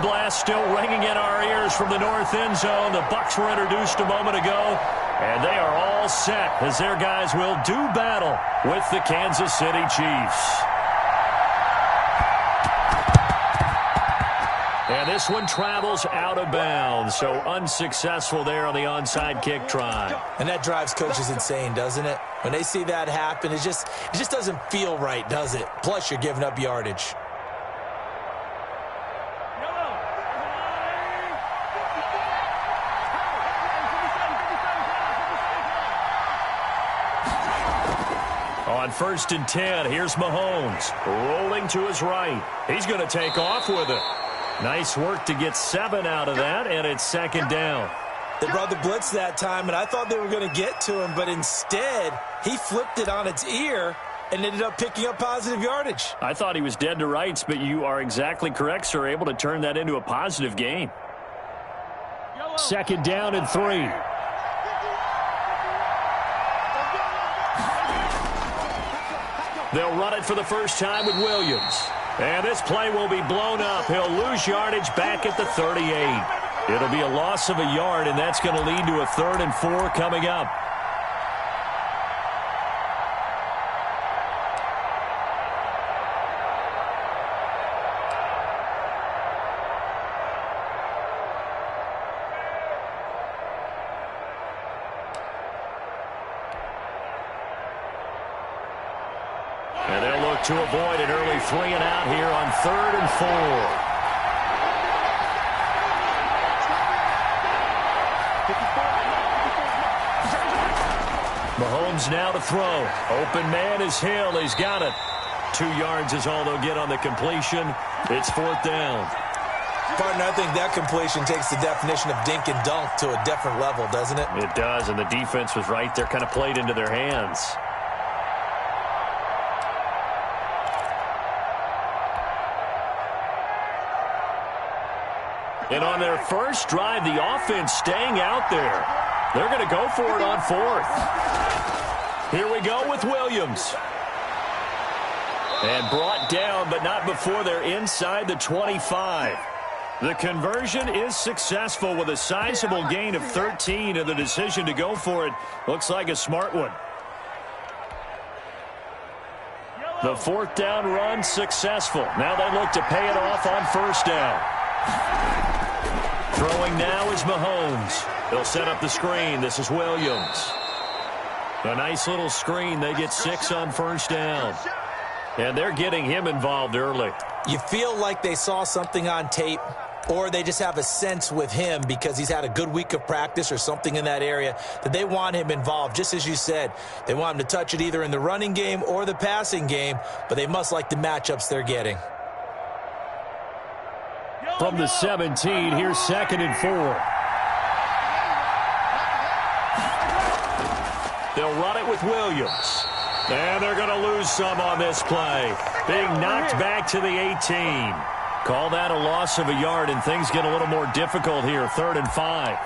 blast still ringing in our ears from the north end zone. The Bucs were introduced a moment ago, and they are all set as their guys will do battle with the Kansas City Chiefs. And this one travels out of bounds, so unsuccessful there on the onside kick try. And that drives coaches insane, doesn't it? When they see that happen, it just doesn't feel right, does it? Plus, you're giving up yardage. On 1st and 10, here's Mahomes rolling to his right. He's going to take off with it. Nice work to get 7 out of that, and it's 2nd down. They brought the blitz that time, and I thought they were going to get to him, but instead, he flipped it on its ear and ended up picking up positive yardage. I thought he was dead to rights, but you are exactly correct, sir, able to turn that into a positive gain. 2nd down and 3. They'll run it for the first time with Williams. And this play will be blown up. He'll lose yardage back at the 38. It'll be a loss of a yard, and that's going to lead to a 3rd and 4 coming up. And they'll look to avoid an early 3 and out here on 3rd and 4. Mahomes now to throw. Open man is Hill. He's got it. 2 yards is all they'll get on the completion. It's 4th down. Partner, I think that completion takes the definition of dink and dunk to a different level, doesn't it? It does, and the defense was right there, kind of played into their hands. And on their first drive, the offense staying out there. They're going to go for it on 4th. Here we go with Williams. And brought down, but not before they're inside the 25. The conversion is successful with a sizable gain of 13, and the decision to go for it looks like a smart one. The 4th down run successful. Now they look to pay it off on 1st down. Throwing now is Mahomes. They'll set up the screen. This is Williams. A nice little screen. They get 6 on 1st down. And they're getting him involved early. You feel like they saw something on tape, or they just have a sense with him because he's had a good week of practice or something in that area that they want him involved. Just as you said, they want him to touch it either in the running game or the passing game, but they must like the matchups they're getting. From the 17, here's 2nd and 4. They'll run it with Williams. And they're going to lose some on this play. Being knocked back to the 18. Call that a loss of a yard, and things get a little more difficult here. 3rd and 5.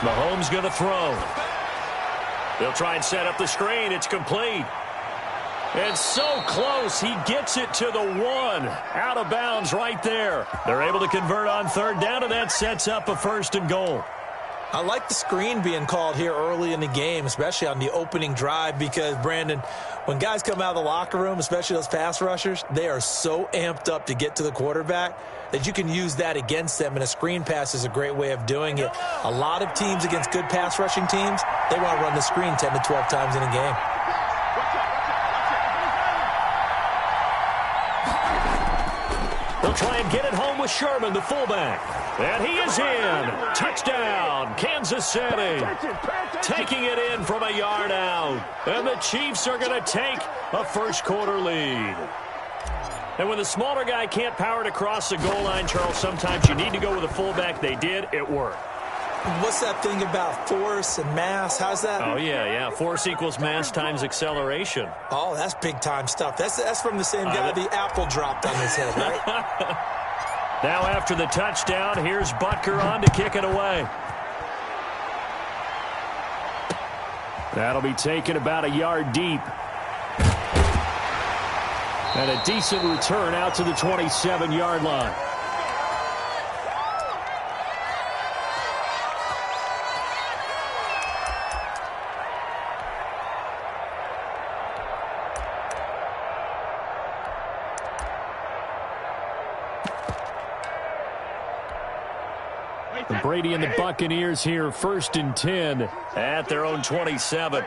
Mahomes going to throw. They'll try and set up the screen. It's complete. And so close. He gets it to the 1. Out of bounds right there. They're able to convert on 3rd down, and that sets up a 1st and goal. I like the screen being called here early in the game, especially on the opening drive, because, Brandon, when guys come out of the locker room, especially those pass rushers, they are so amped up to get to the quarterback that you can use that against them, and a screen pass is a great way of doing it. A lot of teams against good pass rushing teams, they want to run the screen 10 to 12 times in a game. They'll try and get it home with Sherman, the fullback. And he is in. Touchdown, Kansas City. Taking it in from a yard out. And the Chiefs are going to take a first-quarter lead. And when the smaller guy can't power it across the goal line, Charles, sometimes you need to go with a fullback. They did. It worked. What's that thing about force and mass? How's that? Oh, yeah. Force equals mass times acceleration. Oh, that's big-time stuff. That's from the same guy the apple dropped on his head, right? Now after the touchdown, here's Butker on to kick it away. That'll be taken about a yard deep. And a decent return out to the 27-yard line. Brady and the Buccaneers here, 1st and 10 at their own 27.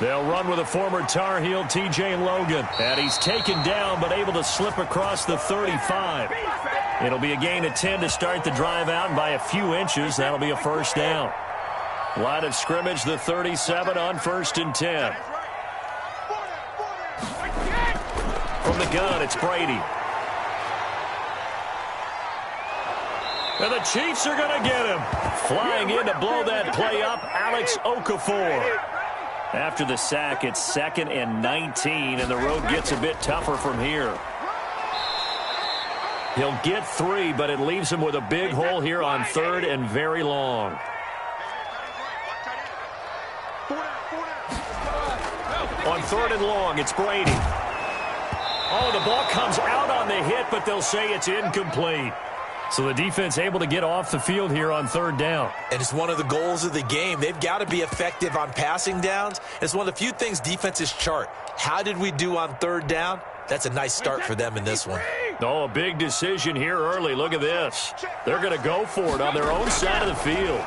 They'll run with a former Tar Heel, T.J. Logan. And he's taken down, but able to slip across the 35. It'll be a gain of 10 to start the drive out, and by a few inches, that'll be a first down. Line of scrimmage, the 37 on 1st and 10. From the gun, it's Brady. And the Chiefs are going to get him. Flying in to blow that play up, Alex Okafor. After the sack, it's 2nd and 19, and the road gets a bit tougher from here. He'll get 3, but it leaves him with a big hole here on 3rd and very long. On 3rd and long, it's Brady. Oh, the ball comes out on the hit, but they'll say it's incomplete. So the defense able to get off the field here on 3rd down. And it's one of the goals of the game. They've got to be effective on passing downs. It's one of the few things defenses chart. How did we do on 3rd down? That's a nice start for them in this one. Oh, a big decision here early. Look at this. They're going to go for it on their own side of the field.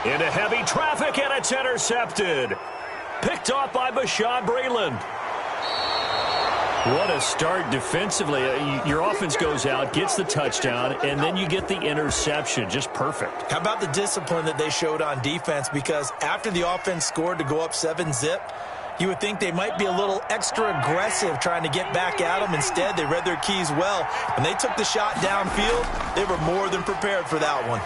Into heavy traffic, and it's intercepted. Picked off by Bashaud Breeland. What a start defensively. Your offense goes out, gets the touchdown, and then you get the interception. Just perfect. How about the discipline that they showed on defense? Because after the offense scored to go up 7-zip, you would think they might be a little extra aggressive trying to get back at them. Instead, they read their keys well. When they took the shot downfield, they were more than prepared for that one.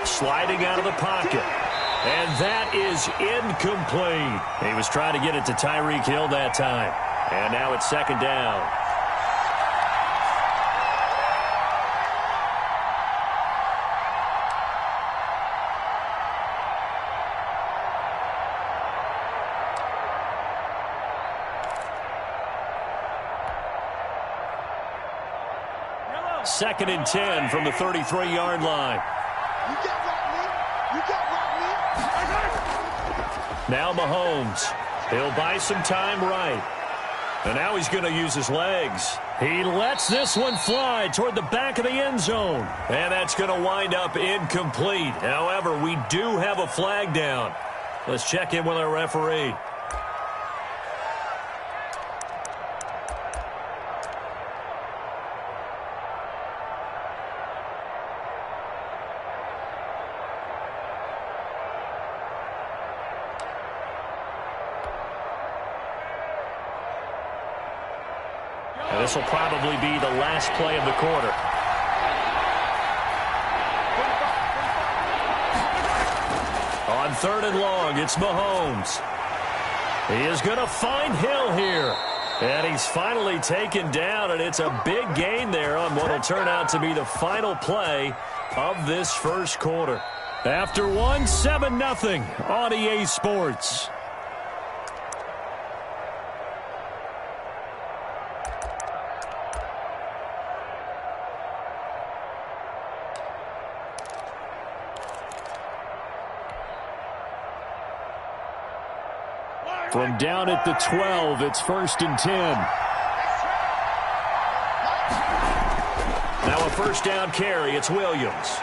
Sliding out of the pocket. And that is incomplete. He was trying to get it to Tyreek Hill that time. And now it's 2nd down. Second and 10 from the 33-yard line. Now Mahomes. He'll buy some time right. And now he's going to use his legs. He lets this one fly toward the back of the end zone. And that's going to wind up incomplete. However, we do have a flag down. Let's check in with our referee. This will probably be the last play of the quarter. On 3rd and long, it's Mahomes. He is going to find Hill here. And he's finally taken down, and it's a big gain there on what will turn out to be the final play of this first quarter. After one, 7-0 on EA Sports. From down at the 12, it's 1st and 10. Now a first down carry, it's Williams.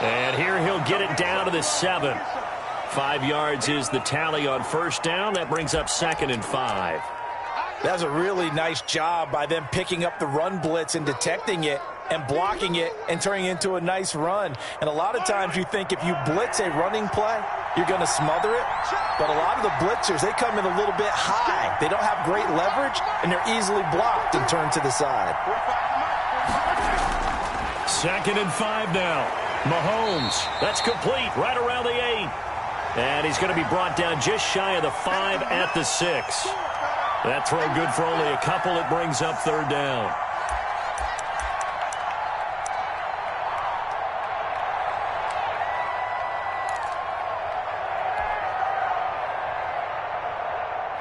And here he'll get it down to the 7. 5 yards is the tally on first down. That brings up 2nd and 5. That's a really nice job by them picking up the run blitz and detecting it and blocking it and turning it into a nice run. And a lot of times you think if you blitz a running play, you're going to smother it. But a lot of the blitzers, they come in a little bit high. They don't have great leverage, and they're easily blocked and turned to the side. 2nd and 5 now. Mahomes, that's complete right around the 8. And he's going to be brought down just shy of the 5 at the 6. That throw good for only a couple. It brings up third down.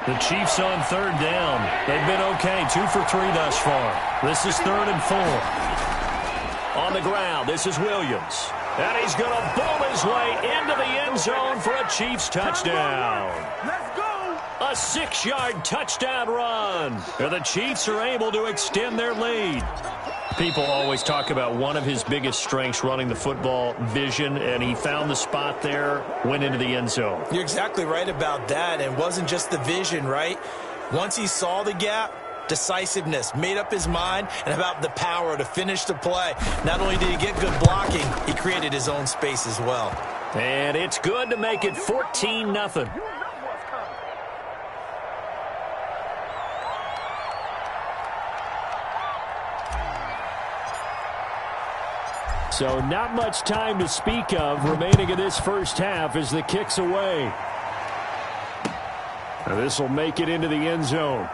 The Chiefs on third down. They've been okay, 2 for 3 thus far. This is 3rd and 4. On the ground, this is Williams. And he's going to bowl his way into the end zone for a Chiefs touchdown. Let's go! A 6-yard touchdown run. And the Chiefs are able to extend their lead. People always talk about one of his biggest strengths running the football, vision, and he found the spot there, went into the end zone. You're exactly right about that. And it wasn't just the vision, right? Once he saw the gap, decisiveness, made up his mind, and about the power to finish the play. Not only did he get good blocking, he created his own space as well. And it's good to make it 14-0. So not much time to speak of remaining in this first half as the kick's away. This will make it into the end zone.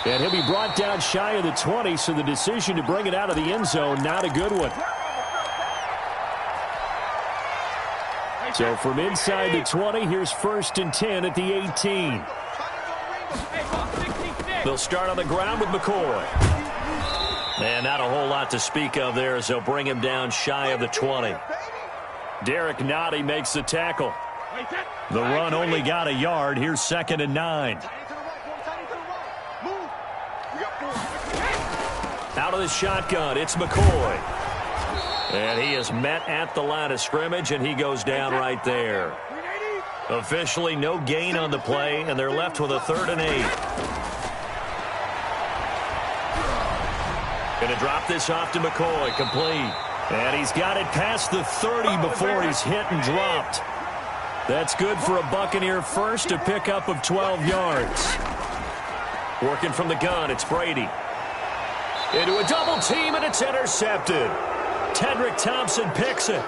And he'll be brought down shy of the 20, so the decision to bring it out of the end zone, not a good one. So from inside the 20, here's 1st and 10 at the 18. They'll start on the ground with McCoy. And not a whole lot to speak of there as they'll bring him down shy of the 20. Derek Nottie makes the tackle. The run only got a yard. Here's 2nd and 9. Out of the shotgun, it's McCoy. And he is met at the line of scrimmage, and he goes down right there. Officially no gain on the play, and they're left with a 3rd and 8. Going to drop this off to McCoy, complete. And he's got it past the 30 before he's hit and dropped. That's good for a Buccaneer first, a pickup of 12 yards. Working from the gun, it's Brady. Into a double team, and it's intercepted. Tedrick Thompson picks it.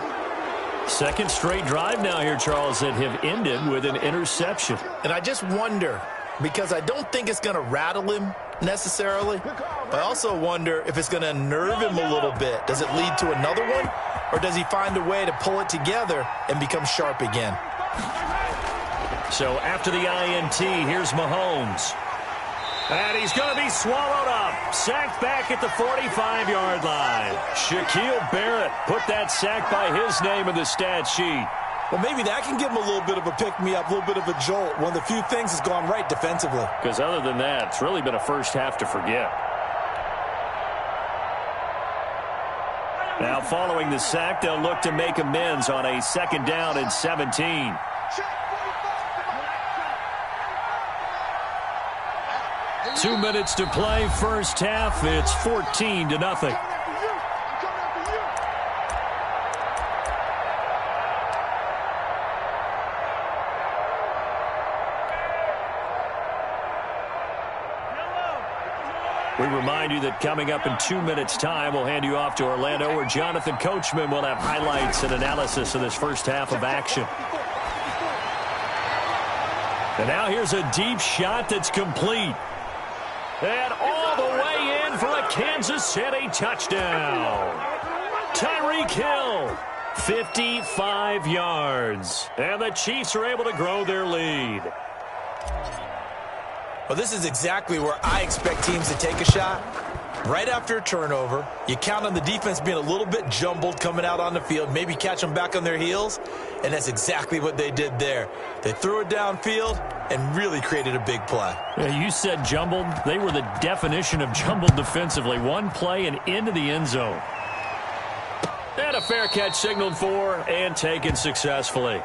2nd straight drive now here, Charles, that have ended with an interception. And I just wonder, because I don't think it's going to rattle him necessarily, I also wonder if it's going to unnerve him a little bit. Does it lead to another one, or does he find a way to pull it together and become sharp again? So after the INT, here's Mahomes. And he's going to be swallowed up. Sacked back at the 45-yard line. Shaquille Barrett put that sack by his name in the stat sheet. Well, maybe that can give him a little bit of a pick-me-up, a little bit of a jolt. One of the few things has gone right defensively. Because other than that, it's really been a first half to forget. Now, following the sack, they'll look to make amends on a 2nd down and 17. Two minutes to play, first half. It's 14-0. We remind you that coming up in 2 minutes' time, we'll hand you off to Orlando, where Jonathan Coachman will have highlights and analysis of this first half of action. And now here's a deep shot that's complete. And all the way in for a Kansas City touchdown. Tyreek Hill, 55 yards. And the Chiefs are able to grow their lead. Well, this is exactly where I expect teams to take a shot. Right after a turnover, you count on the defense being a little bit jumbled coming out on the field, maybe catch them back on their heels, and that's exactly what they did there. They threw it downfield and really created a big play. Yeah, you said jumbled. They were the definition of jumbled defensively. One play and into the end zone. And a fair catch signaled for and taken successfully.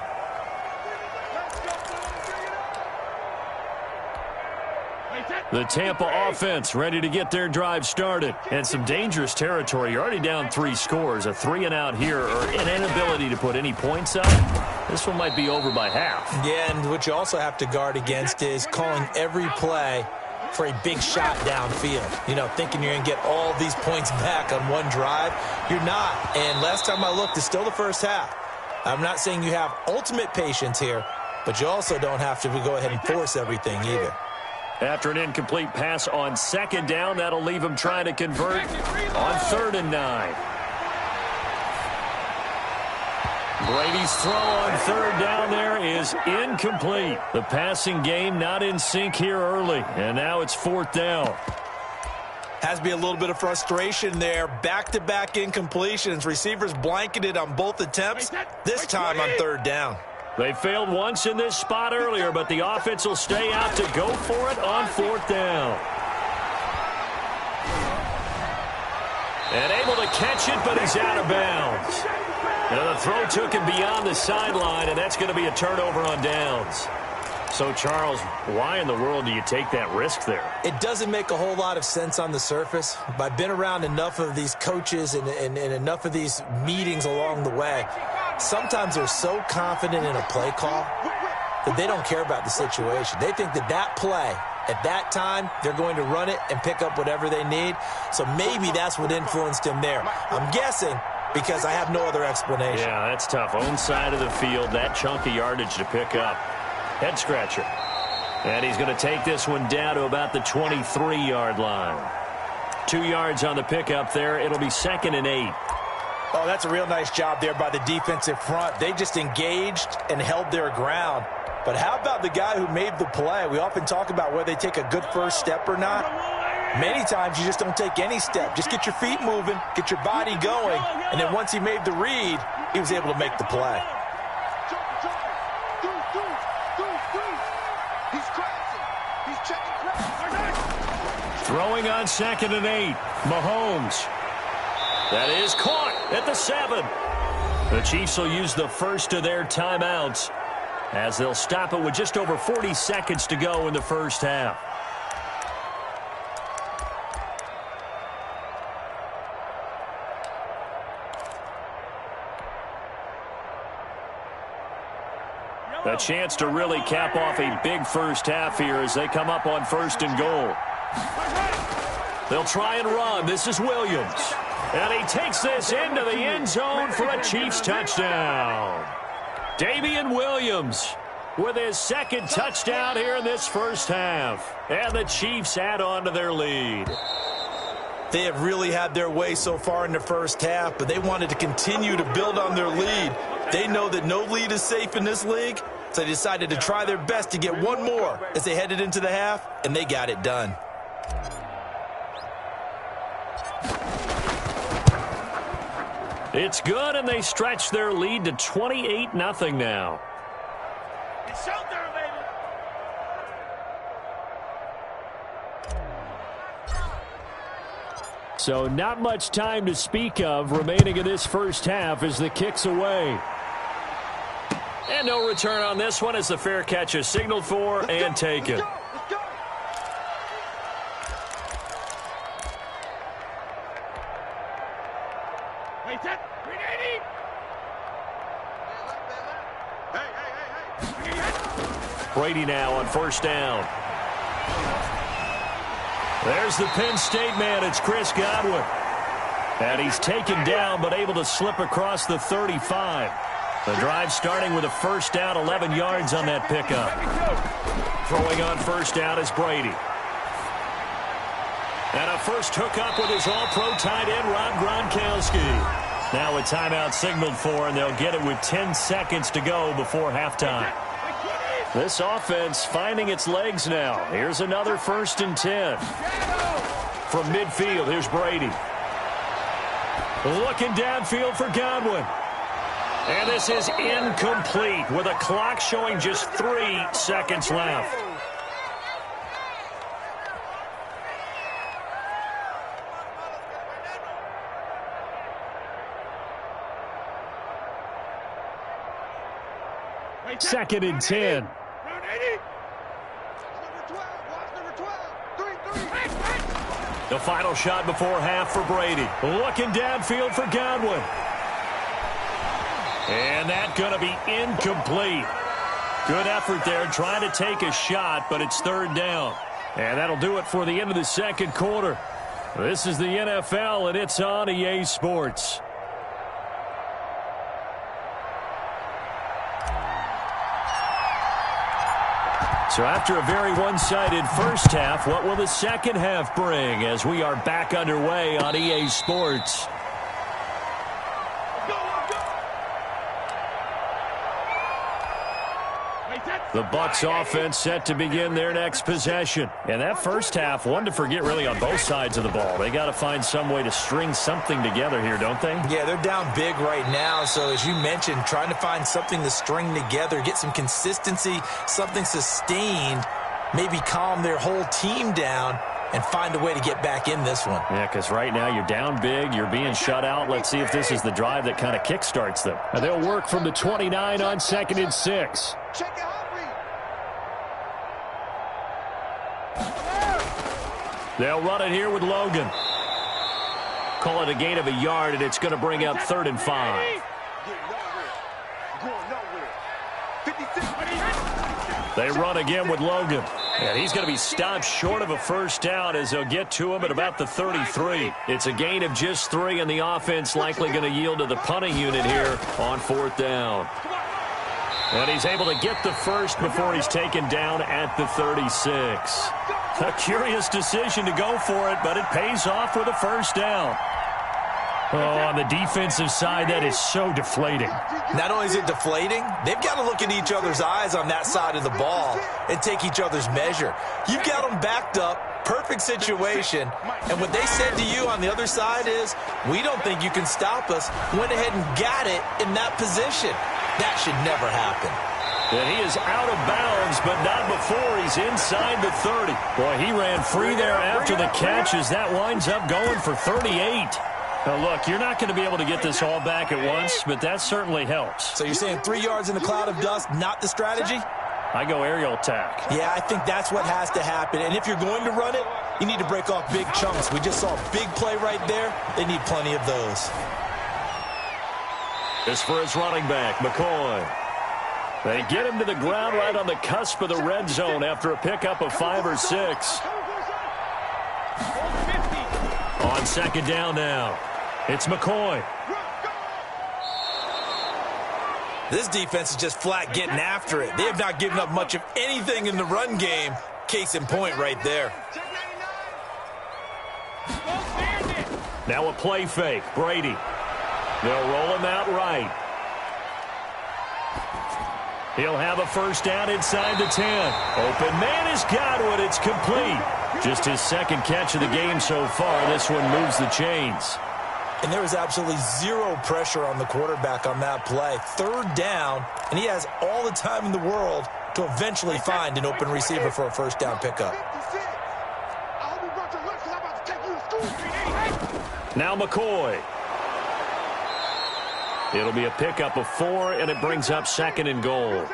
The Tampa offense ready to get their drive started. And some dangerous territory. You're already down 3 scores. A 3-and-out here, or an inability to put any points up. This one might be over by half. Yeah, and what you also have to guard against is calling every play for a big shot downfield. You know, thinking you're going to get all these points back on one drive. You're not. And last time I looked, it's still the first half. I'm not saying you have ultimate patience here, but you also don't have to go ahead and force everything either. After an incomplete pass on second down, that'll leave him trying to convert on 3rd and 9. Brady's throw on 3rd down there is incomplete. The passing game not in sync here early, and now it's 4th down. Has to be a little bit of frustration there. Back-to-back incompletions. Receivers blanketed on both attempts, this time on 3rd down. They failed once in this spot earlier, but the offense will stay out to go for it on 4th down. And able to catch it, but he's out of bounds. Now the throw took him beyond the sideline, and that's going to be a turnover on downs. So, Charles, why in the world do you take that risk there? It doesn't make a whole lot of sense on the surface, but I've been around enough of these coaches and enough of these meetings along the way. Sometimes they're so confident in a play call that they don't care about the situation. They think that that play, at that time, they're going to run it and pick up whatever they need. So maybe that's what influenced him there. I'm guessing because I have no other explanation. Yeah, that's tough. Own side of the field, that chunk of yardage to pick up. Head scratcher. And he's going to take this one down to about the 23-yard line. 2 yards on the pickup there. It'll be 2nd and 8. Oh, that's a real nice job there by the defensive front. They just engaged and held their ground. But how about the guy who made the play? We often talk about whether they take a good first step or not. Many times you just don't take any step. Just get your feet moving, get your body going, and then once he made the read, he was able to make the play. Throwing on 2nd and 8. Mahomes. That is caught at the 7. The Chiefs will use the first of their timeouts as they'll stop it with just over 40 seconds to go in the first half. A chance to really cap off a big first half here as they come up on 1st and goal. They'll try and run. This is Williams. And he takes this into the end zone for a Chiefs touchdown. Damian Williams with his 2nd touchdown here in this first half. And the Chiefs add on to their lead. They have really had their way so far in the first half, but they wanted to continue to build on their lead. They know that no lead is safe in this league, so they decided to try their best to get one more as they headed into the half, and they got it done. It's good, and they stretch their lead to 28-0 now. It's out there, baby. So not much time to speak of remaining in this first half as the kick's away. And no return on this one as the fair catch is signaled for and taken. Brady now on 1st down. There's the Penn State man. It's Chris Godwin. And he's taken down but able to slip across the 35. The drive starting with a 1st down, 11 yards on that pickup. Throwing on 1st down is Brady. And a first hookup with his all-pro tight end, Rob Gronkowski. Now a timeout signaled for, and they'll get it with 10 seconds to go before halftime. This offense finding its legs now. Here's another 1st and 10. From midfield, here's Brady. Looking downfield for Godwin. And this is incomplete with a clock showing just 3 seconds left. Second and 10. The final shot before half for Brady. Looking downfield for Godwin. And that's going to be incomplete. Good effort there trying to take a shot, but it's 3rd down. And that'll do it for the end of the second quarter. This is the NFL, and it's on EA Sports. So after a very one-sided first half, what will the second half bring as we are back underway on EA Sports? The Bucs offense set to begin their next possession. And that first half, one to forget really on both sides of the ball. They got to find some way to string something together here, don't they? Yeah, they're down big right now. So as you mentioned, trying to find something to string together, get some consistency, something sustained, maybe calm their whole team down and find a way to get back in this one. Yeah, because right now you're down big, you're being shut out. Let's see if this is the drive that kind of kickstarts them. And they'll work from the 29 on 2nd and 6. They'll run it here with Logan. Call it a gain of a yard, and it's going to bring up 3rd and 5. They run again with Logan. And he's going to be stopped short of a first down as they'll get to him at about the 33. It's a gain of just 3, and the offense likely going to yield to the punting unit here on 4th down. And he's able to get the first before he's taken down at the 36. A curious decision to go for it, but it pays off with a first down. Oh, on the defensive side, that is so deflating. Not only is it deflating, they've got to look in each other's eyes on that side of the ball and take each other's measure. You've got them backed up, perfect situation, and what they said to you on the other side is, we don't think you can stop us. Went ahead and got it in that position. That should never happen. And he is out of bounds, but not before he's inside the 30. Boy, he ran free there after the catch as that winds up going for 38. Now, look, you're not going to be able to get this all back at once, but that certainly helps. So you're saying 3 yards in a cloud of dust, not the strategy? I go aerial attack. Yeah, I think that's what has to happen. And if you're going to run it, you need to break off big chunks. We just saw a big play right there. They need plenty of those. This for his running back, McCoy. They get him to the ground right on the cusp of the red zone after a pickup of 5 or 6. On 2nd down now, it's McCoy. This defense is just flat getting after it. They have not given up much of anything in the run game. Case in point right there. Now a play fake, Brady. They'll roll him out right. He'll have a first down inside the 10. Open man is Godwin. It's complete. Just his 2nd catch of the game so far. This one moves the chains. And there was absolutely zero pressure on the quarterback on that play. 3rd down, and he has all the time in the world to eventually find an open receiver for a first down pickup. Now McCoy. It'll be a pickup of 4, and it brings up 2nd and goal.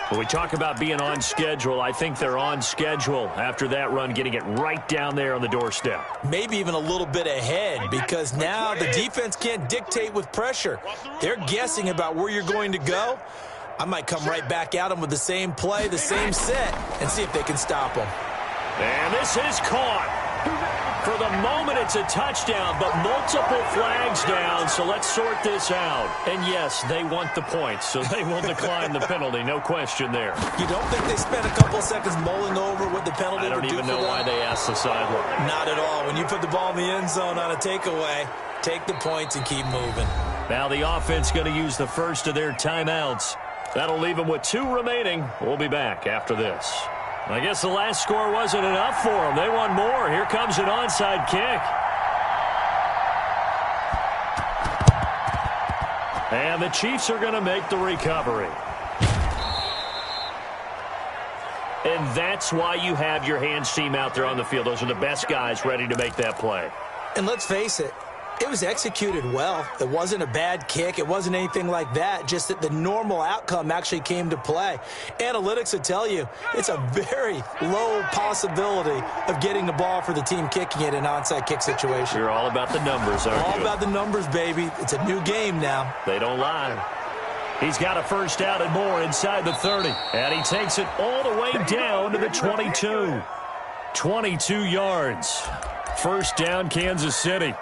When we talk about being on schedule, I think they're on schedule after that run, getting it right down there on the doorstep. Maybe even a little bit ahead, because now the defense can't dictate with pressure. They're guessing about where you're going to go. I might come right back at them with the same play, the same set, and see if they can stop them. And this is caught. For the moment, it's a touchdown, but multiple flags down, so let's sort this out. And yes, they want the points, so they will decline the penalty, no question there. You don't think they spent a couple of seconds mulling over what the penalty would do for them? I don't even know why they asked the sideline. Not at all. When you put the ball in the end zone on a takeaway, take the points and keep moving. Now the offense going to use the first of their timeouts. That'll leave them with 2 remaining. We'll be back after this. I guess the last score wasn't enough for them. They want more. Here comes an onside kick. And the Chiefs are going to make the recovery. And that's why you have your hands team out there on the field. Those are the best guys ready to make that play. And let's face it, it was executed well. It wasn't a bad kick. It wasn't anything like that. Just that the normal outcome actually came to play. Analytics will tell you it's a very low possibility of getting the ball for the team kicking it in an onside kick situation. You're all about the numbers, aren't you? All about the numbers, baby. It's a new game now. They don't lie. He's got a first down and more inside the 30. And he takes it all the way down to the 22. 22 yards. First down, Kansas City.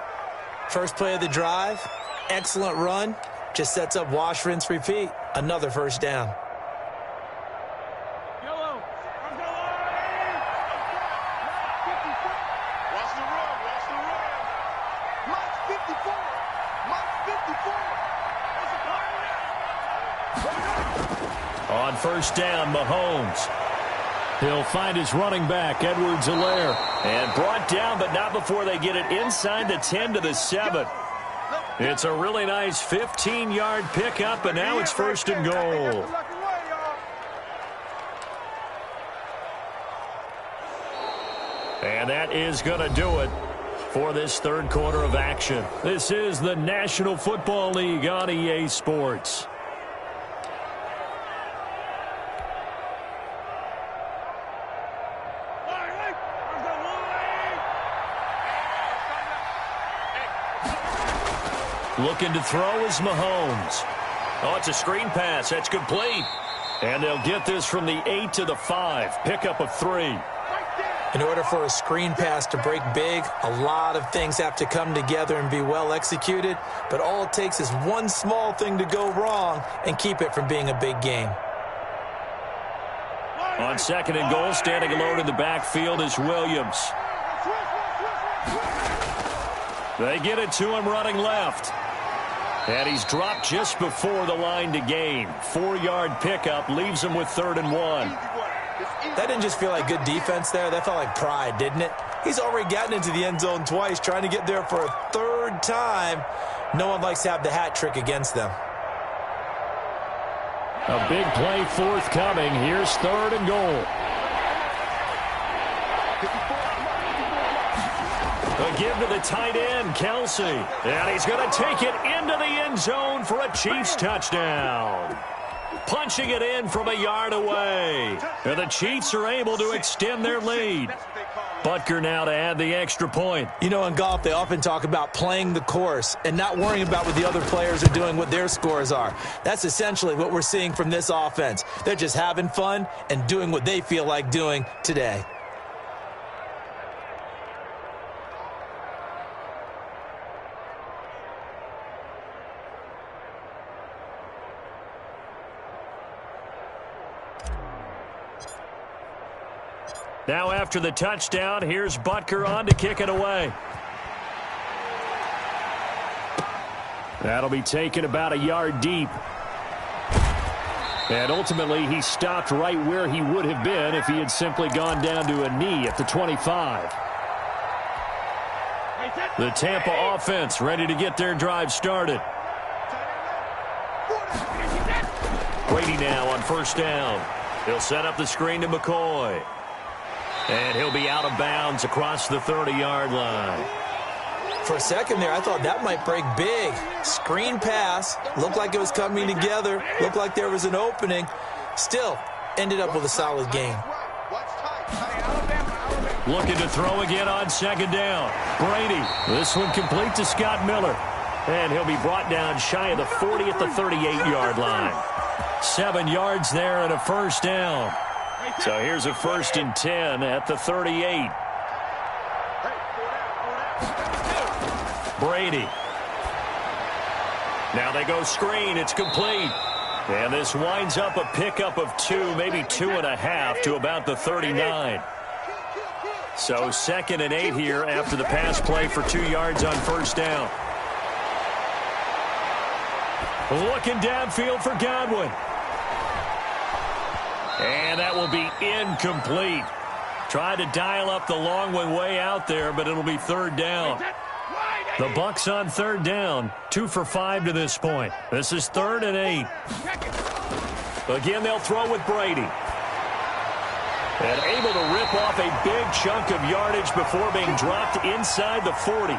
First play of the drive, excellent run, just sets up wash, rinse, repeat. Another first down. first down, Mahomes. He'll find his running back, Edwards-Helaire. And brought down, but not before they get it inside the 10 to the 7. It's a really nice 15-yard pickup, and now it's first and goal. And that is going to do it for this third quarter of action. This is the National Football League on EA Sports. Looking to throw is Mahomes. Oh, it's a screen pass. That's complete. And they'll get this from the 8 to the 5. Pickup of 3. In order for a screen pass to break big, a lot of things have to come together and be well executed. But all it takes is one small thing to go wrong and keep it from being a big game. On second and goal, standing alone in the backfield is Williams. They get it to him running left. And he's dropped just before the line to gain. 4-yard pickup leaves him with 3rd and 1. That didn't just feel like good defense there. That felt like pride, didn't it? He's already gotten into the end zone twice, trying to get there for a 3rd time. No one likes to have the hat trick against them. A big play forthcoming. Here's 3rd and goal. A give to the tight end, Kelsey. And he's going to take it into the end zone for a Chiefs touchdown. Punching it in from a yard away. And the Chiefs are able to extend their lead. Butker now to add the extra point. You know, in golf, they often talk about playing the course and not worrying about what the other players are doing, what their scores are. That's essentially what we're seeing from this offense. They're just having fun and doing what they feel like doing today. Now after the touchdown, here's Butker on to kick it away. That'll be taken about a yard deep. And ultimately, he stopped right where he would have been if he had simply gone down to a knee at the 25. The Tampa offense ready to get their drive started. Brady now on first down. He'll set up the screen to McCoy. And he'll be out of bounds across the 30-yard line. For a second there, I thought that might break big. Screen pass. Looked like it was coming together. Looked like there was an opening. Still, ended up with a solid gain. Looking to throw again on second down. Brady. This one complete to Scott Miller. And he'll be brought down shy of the 40 at the 38-yard line. 7 yards there and a first down. So here's a 1st and 10 at the 38. Brady. Now they go screen. It's complete. And this winds up a pickup of 2, maybe 2.5 to about the 39. So 2nd and 8 here after the pass play for 2 yards on first down. Looking downfield for Godwin. And that will be incomplete. Tried to dial up the long one way out there, but it'll be 3rd down. The Bucks on 3rd down. 2 for 5 to this point. This is 3rd and 8. Again, they'll throw with Brady. And able to rip off a big chunk of yardage before being dropped inside the 40.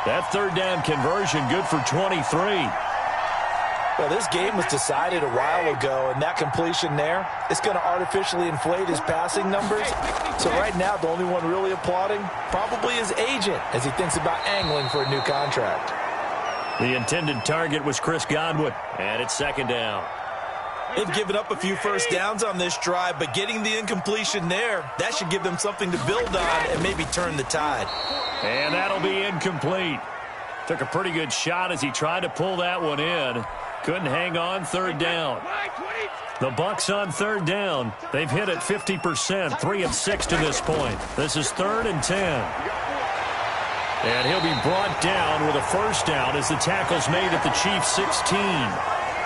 That 3rd down conversion good for 23. Well, this game was decided a while ago, and that completion there is going to artificially inflate his passing numbers. So right now, the only one really applauding probably his agent as he thinks about angling for a new contract. The intended target was Chris Godwin, and it's 2nd down. They've given up a few first downs on this drive, but getting the incompletion there, that should give them something to build on and maybe turn the tide. And that'll be incomplete. Took a pretty good shot as he tried to pull that one in. Couldn't hang on. 3rd down. The Bucks on 3rd down. They've hit it 50%, 3 of 6 to this point. This is 3rd and 10. And he'll be brought down with a first down as the tackle's made at the Chiefs' 16.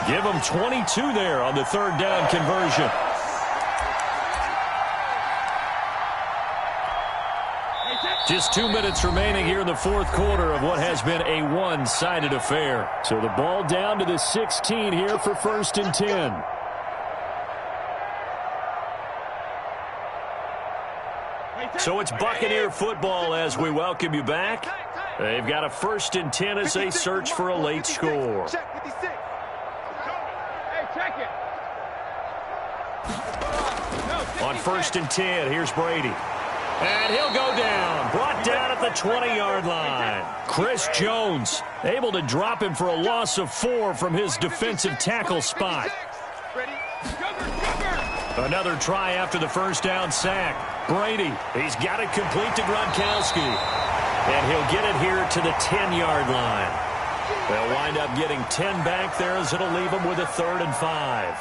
Give them 22 there on the third down conversion. Just 2 minutes remaining here in the fourth quarter of what has been a one-sided affair. So the ball down to the 16 here for 1st and 10. So it's Buccaneer football as we welcome you back. They've got a 1st and 10 as they search for a late score. On 1st and 10, here's Brady. And he'll go down. Brought down at the 20-yard line. Chris Jones able to drop him for a loss of 4 from his defensive tackle spot. Another try after the first down sack. Brady, he's got it complete to Gronkowski. And he'll get it here to the 10-yard line. They'll wind up getting 10 back there as it'll leave them with a 3rd and 5.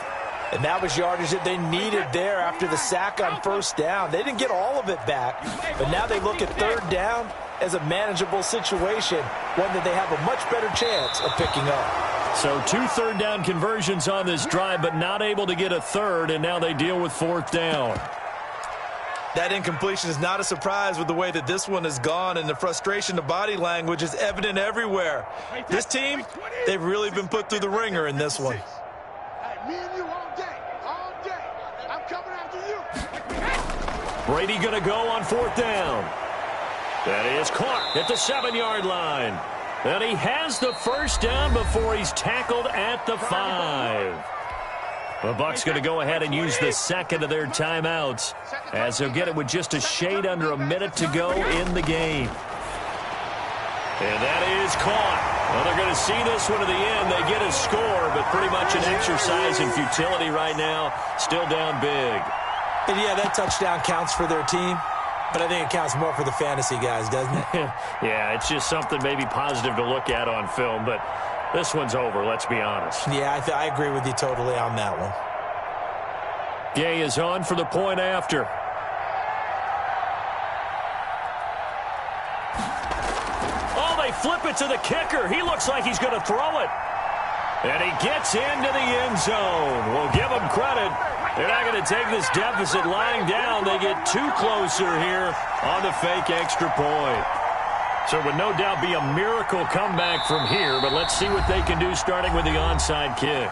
And that was yardage that they needed there after the sack on first down. They didn't get all of it back, but now they look at 3rd down as a manageable situation, one that they have a much better chance of picking up. So 2 3rd down conversions on this drive, but not able to get a 3rd, and now they deal with 4th down. That incompletion is not a surprise with the way that this one has gone, and the frustration, the body language is evident everywhere. This team, they've really been put through the ringer in this one. Me and you all day. I'm coming after you. Brady going to go on 4th down. That is caught at the 7-yard line. And he has the first down before he's tackled at the 5. The Bucs going to go ahead and use the second of their timeouts as they'll get it with just a shade under a minute to go in the game. And that is caught. Well, they're going to see this one to the end. They get a score, but pretty much an exercise in futility right now. Still down big. And yeah, that touchdown counts for their team, but I think it counts more for the fantasy guys, doesn't it? Yeah, it's just something maybe positive to look at on film, but this one's over, let's be honest. Yeah, I agree with you totally on that one. Gay is on for the point after. Oh, they flip it to the kicker. He looks like he's going to throw it. And he gets into the end zone. We'll give him credit. They're not going to take this deficit lying down. They get 2 closer here on the fake extra point. So it would no doubt be a miracle comeback from here, but let's see what they can do starting with the onside kick.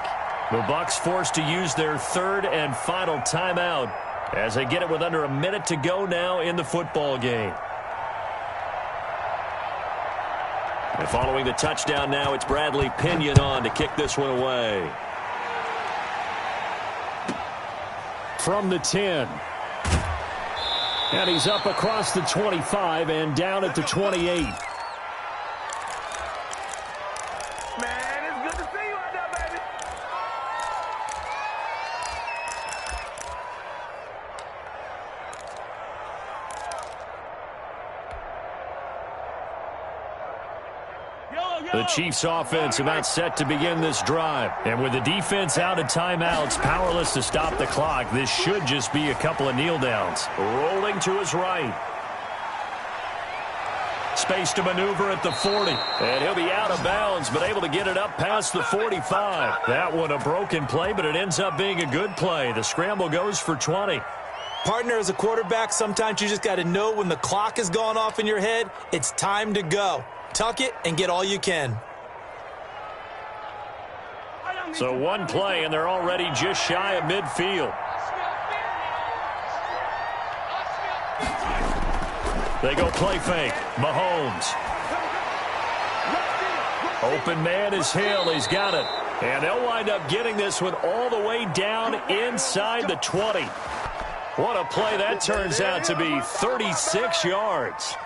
The Bucs forced to use their 3rd and final timeout as they get it with under a minute to go now in the football game. And following the touchdown now, it's Bradley Pinion on to kick this one away. From the 10. And he's up across the 25 and down at the 28. The Chiefs offense about set to begin this drive. And with the defense out of timeouts, powerless to stop the clock, this should just be a couple of kneel downs. Rolling to his right. Space to maneuver at the 40. And he'll be out of bounds, but able to get it up past the 45. That one a broken play, but it ends up being a good play. The scramble goes for 20. Partner, as a quarterback, sometimes you just got to know when the clock has gone off in your head, it's time to go. Tuck it and get all you can. So one play, and they're already just shy of midfield. They go play fake. Mahomes. Open man is Hill. He's got it. And they'll wind up getting this one all the way down inside the 20. What a play that turns out to be. 36 yards.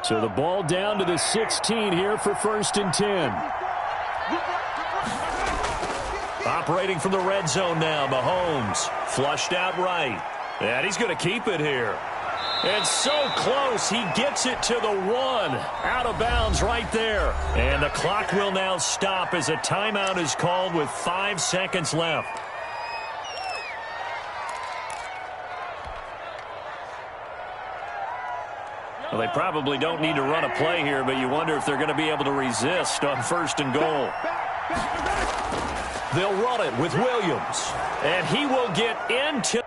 So the ball down to the 16 here for 1st and 10. Operating from the red zone now, Mahomes. Flushed out right. And he's going to keep it here. And so close, he gets it to the 1. Out of bounds right there. And the clock will now stop as a timeout is called with 5 seconds left. Well, they probably don't need to run a play here, but you wonder if they're going to be able to resist on 1st and goal. They'll run it with Williams, and he will get into...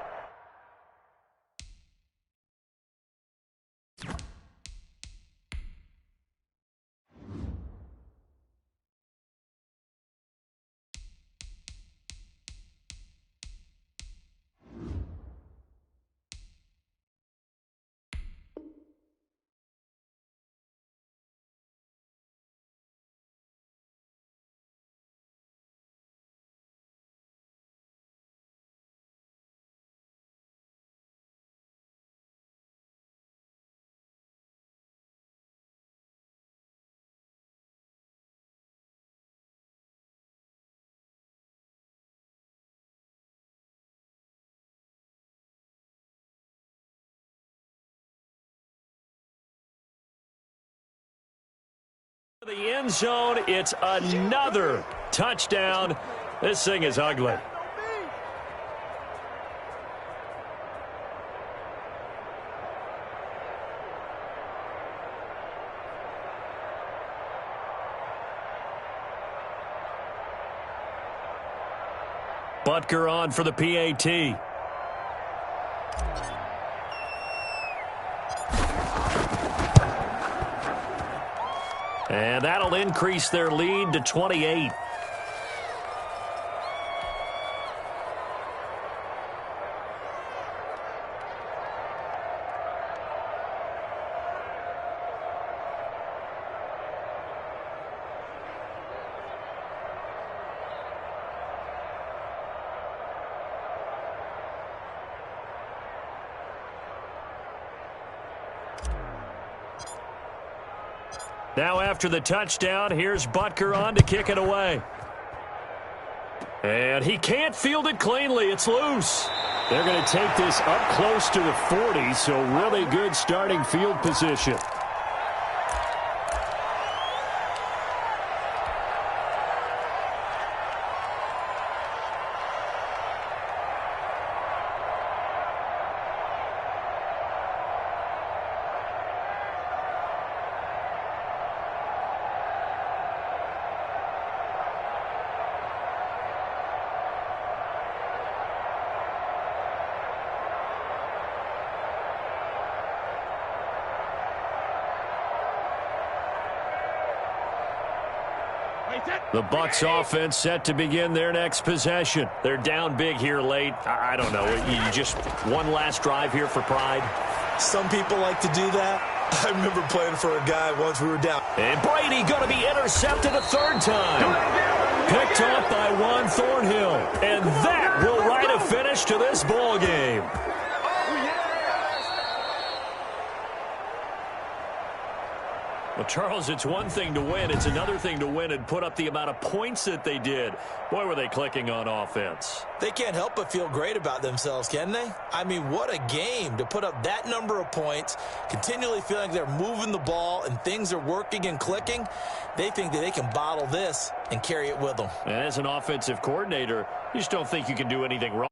the end zone. It's another touchdown. This thing is ugly. Butker on for the PAT. And that'll increase their lead to 28. Now after the touchdown, here's Butker on to kick it away. And he can't field it cleanly. It's loose. They're going to take this up close to the 40, so really good starting field position. The Bucs offense set to begin their next possession. They're down big here late. I don't know. You just one last drive here for pride. Some people like to do that. I remember playing for a guy once we were down. And Brady going to be intercepted a 3rd time. Picked off by Juan Thornhill. And that will write a finish to this ball game. Well, Charles, it's one thing to win. It's another thing to win and put up the amount of points that they did. Boy, were they clicking on offense. They can't help but feel great about themselves, can they? I mean, what a game to put up that number of points, continually feeling they're moving the ball and things are working and clicking. They think that they can bottle this and carry it with them. And as an offensive coordinator, you just don't think you can do anything wrong.